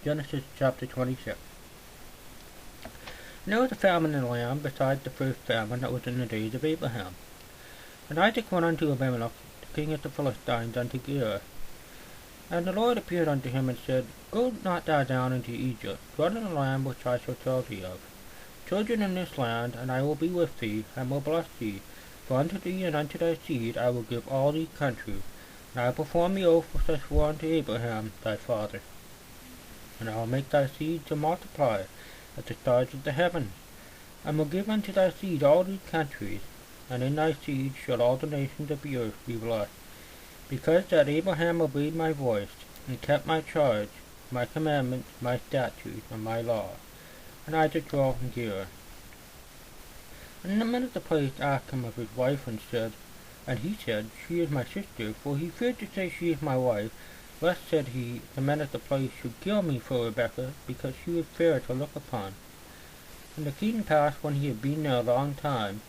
Genesis chapter 26. And there was a famine in the land besides the first famine that was in the days of Abraham. And Isaac went unto Abimelech, the king of the Philistines, unto Gerar. And the Lord appeared unto him and said, Go not thou down into Egypt, dwell in the land which I shall tell thee of. Children in this land, and I will be with thee, and will bless thee. For unto thee and unto thy seed I will give all these countries, and I will perform the oath which I swore unto Abraham thy father. And I will make thy seed to multiply as the stars of the heavens, and will give unto thy seed all these countries, and in thy seed shall all the nations of the earth be blessed, because that Abraham obeyed my voice, and kept my charge, my commandments, my statutes, and my law. And Isaac dwelt in Gerar. And in the midst of the place asked him of his wife, and he said, She is my sister, for he feared to say, She is my wife, lest, said he, the men at the place should kill me for Rebekah, because she was fair to look upon. And it came to pass, when he had been there a long time,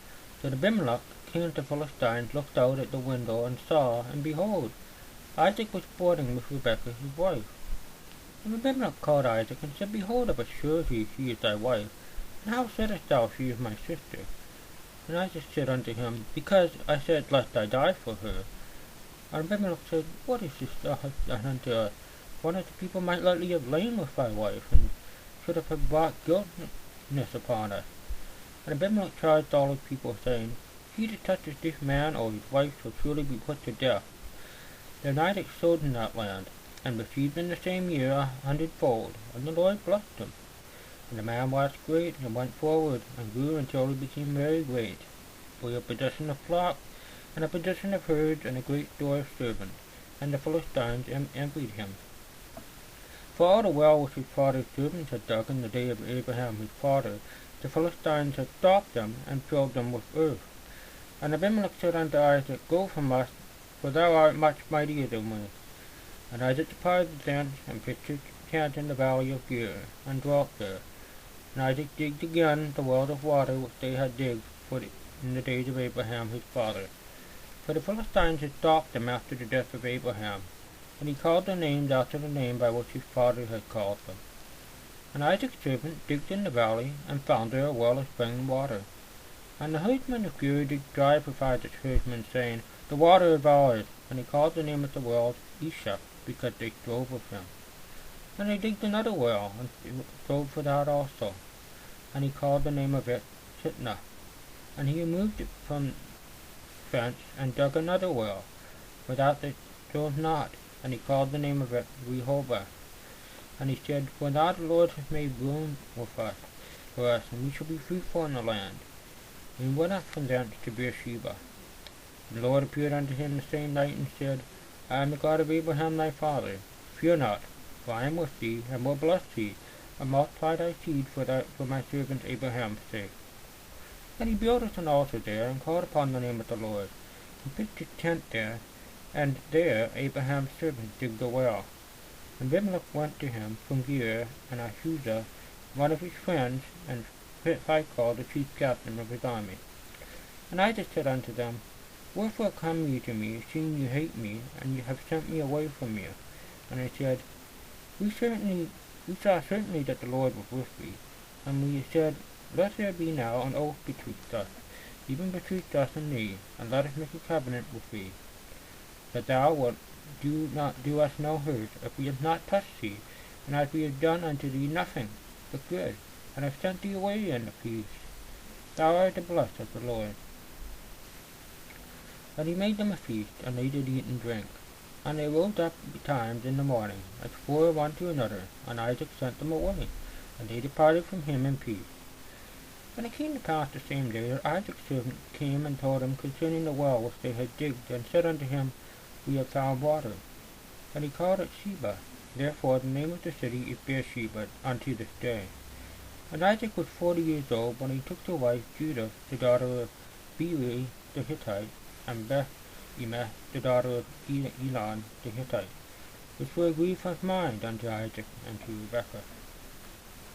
that Abimelech, king of the Philistines, looked out at the window, and saw, and behold, Isaac was sporting with Rebekah his wife. And Abimelech called Isaac, and said, Behold, of a surety she is thy wife, and how saidst thou, She is my sister? And Isaac said unto him, Because I said, Lest I die for her. And Abimelech said, What is this thou hast done unto us? One of the people might lightly have lain with thy wife, and should have brought guiltiness upon us. And Abimelech charged all his people, saying, He that toucheth this man or his wife shall surely be put to death. Then Isaac sowed in that land, and received in the same year 100-fold, and the Lord blessed him. And the man waxed great, and went forward, and grew until he became very great, for a possession of flocks, and a possession of herds, and a great store of servants, and the Philistines envied him. For all the well which his father's servants had dug in the day of Abraham his father, the Philistines had stopped them, and filled them with earth. And Abimelech said unto Isaac, Go from us, for thou art much mightier than we. And Isaac departed thence, and pitched his tent in the valley of Gerar, and dwelt there. And Isaac digged again the well of water which they had digged in the days of Abraham his father. For the Philistines had stopped them after the death of Abraham, and he called their names after the name by which his father had called them. And Isaac's servant digged in the valley, and found there a well of springing water. And the herdsmen of Gerar did strive with Isaac's herdsmen, saying, The water is ours. And he called the name of the well Eshek, because they strove with him. And they digged another well, and strove for that also. And he called the name of it Sitnah. And he removed it from thence, and dug another well, for that they strove not. And he called the name of it Rehoboth. And he said, For thou the Lord hath made room for us, and we shall be fruitful in the land. And he went up from thence to Beersheba. And the Lord appeared unto him the same night, and said, I am the God of Abraham thy father. Fear not, for I am with thee, and will bless thee, and multiply thy seed for my servant Abraham's sake. And he built us an altar there, and called upon the name of the Lord, and pitched his tent there, and there Abraham's servant digged a well. And Abimelech went to him from Gerar, and Ahuzah, one of his friends, and Phicol, the chief captain of his army. And Isaac said unto them, Wherefore come ye to me, seeing you hate me, and ye have sent me away from you? And they said, We saw certainly that the Lord was with thee. And we said, Let there be now an oath betwixt us, even betwixt us and thee, and let us make a covenant with thee, that thou wilt not do us no hurt, if we have not touched thee, and as we have done unto thee nothing but good, and have sent thee away in peace. Thou art the blessed of the Lord. And he made them a feast, and they did eat and drink. And they rose up betimes in the morning, and swore one to another, and Isaac sent them away, and they departed from him in peace. And it came to pass the same day that Isaac's servant came and told him concerning the well which they had digged, and said unto him, We have found water. And he called it Sheba. Therefore the name of the city is Beersheba unto this day. And Isaac was 40 years old when he took to wife Judah, the daughter of Beeri the Hittite, and Beth-emeth, the daughter of Elon the Hittite, which were a grief of mind unto Isaac and to Rebekah.